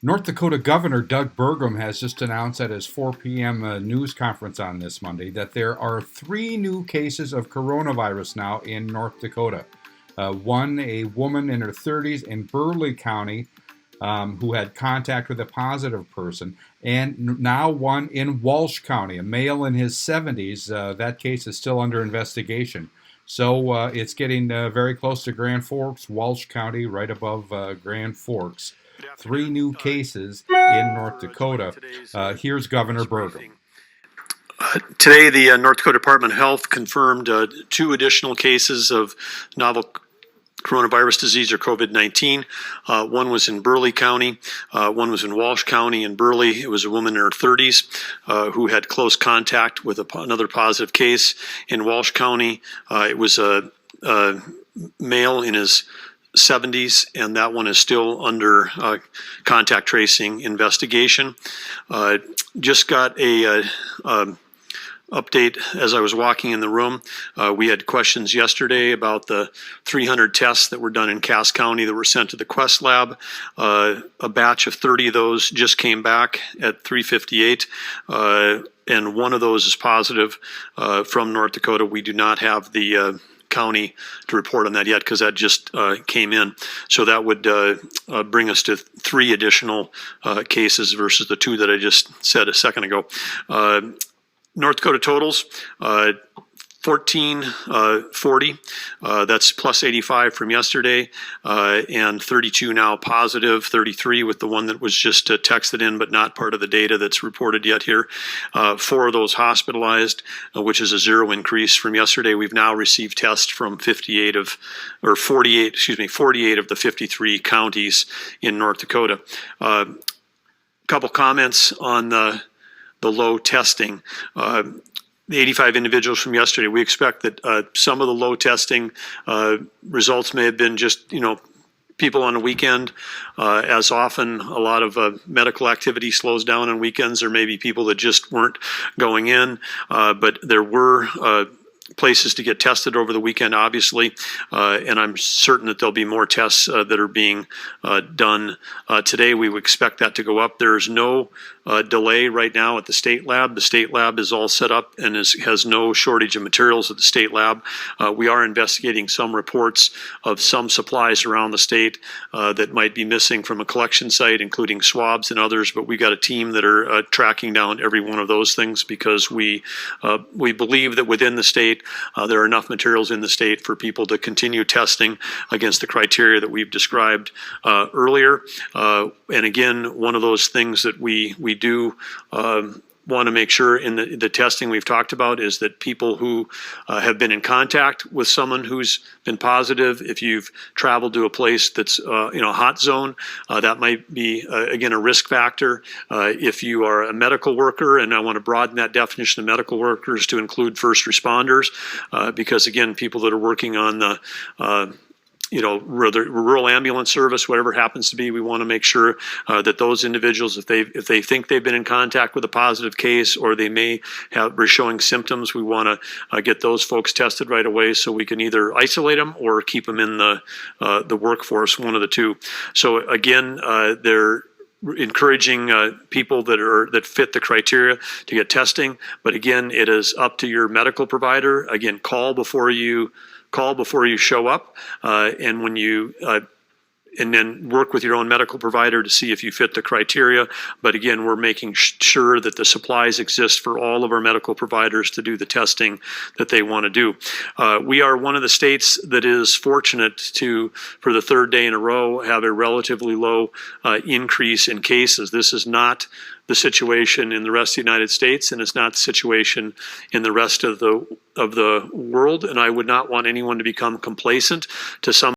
North Dakota Governor Doug Burgum has just announced at his 4 p.m. News conference on this Monday that there are 3 new cases of coronavirus now in North Dakota. One, a woman in her 30s in Burleigh County who had contact with a positive person, and now one in Walsh County, a male in his 70s. That case is still under investigation. So it's getting very close to Grand Forks, Walsh County, right above Grand Forks. 3 new cases in North Dakota. Here's Governor Burgum. Today, the North Dakota Department of Health confirmed 2 additional cases of novel coronavirus disease or COVID-19. One was in Burleigh County. One was in Walsh County. In Burleigh, it was a woman in her 30s who had close contact with another positive case. In Walsh County, it was a male in his 70s, and that one is still under contact tracing investigation. Just got a update as I was walking in the room. We had questions yesterday about the 300 tests that were done in Cass County that were sent to the Quest Lab. A batch of 30 of those just came back at 3:58, and one of those is positive from North Dakota. We do not have the county to report on that yet because that just came in. So that would bring us to 3 additional cases versus the 2 that I just said a second ago. North Dakota totals, 1440, that's plus 85 from yesterday, and 32 now positive, 33 with the one that was just texted in but not part of the data that's reported yet here. 4 of those hospitalized, which is a 0 increase from yesterday. We've now received tests from 48 of the 53 counties in North Dakota. Couple comments on the low testing. The 85 individuals from yesterday, we expect that some of the low testing results may have been just, people on a weekend. As often, a lot of medical activity slows down on weekends. There may be people that just weren't going in, but there were places to get tested over the weekend, obviously, and I'm certain that there'll be more tests that are being done today. We would expect that to go up. There's no delay right now at the state lab. The state lab is all set up and has no shortage of materials at the state lab. We are investigating some reports of some supplies around the state that might be missing from a collection site, including swabs and others, but we got a team that are tracking down every one of those things because we believe that within the state there are enough materials in the state for people to continue testing against the criteria that we've described earlier. And again, one of those things that we do want to make sure in the testing we've talked about is that people who have been in contact with someone who's been positive, if you've traveled to a place that's a hot zone, that might be again a risk factor. If you are a medical worker, and I want to broaden that definition of medical workers to include first responders, because again, people that are working on the rural ambulance service, whatever it happens to be, we want to make sure that those individuals, if they think they've been in contact with a positive case or they may be showing symptoms, we want to get those folks tested right away so we can either isolate them or keep them in the workforce, one of the two. So again, they're encouraging people that fit the criteria to get testing, but again, it is up to your medical provider. Again, call before you show up, and when you and then work with your own medical provider to see if you fit the criteria. But again, we're making sure that the supplies exist for all of our medical providers to do the testing that they want to do. We are one of the states that is fortunate to, for the 3rd day in a row, have a relatively low increase in cases. This is not the situation in the rest of the United States, and it's not the situation in the rest of the world. And I would not want anyone to become complacent to some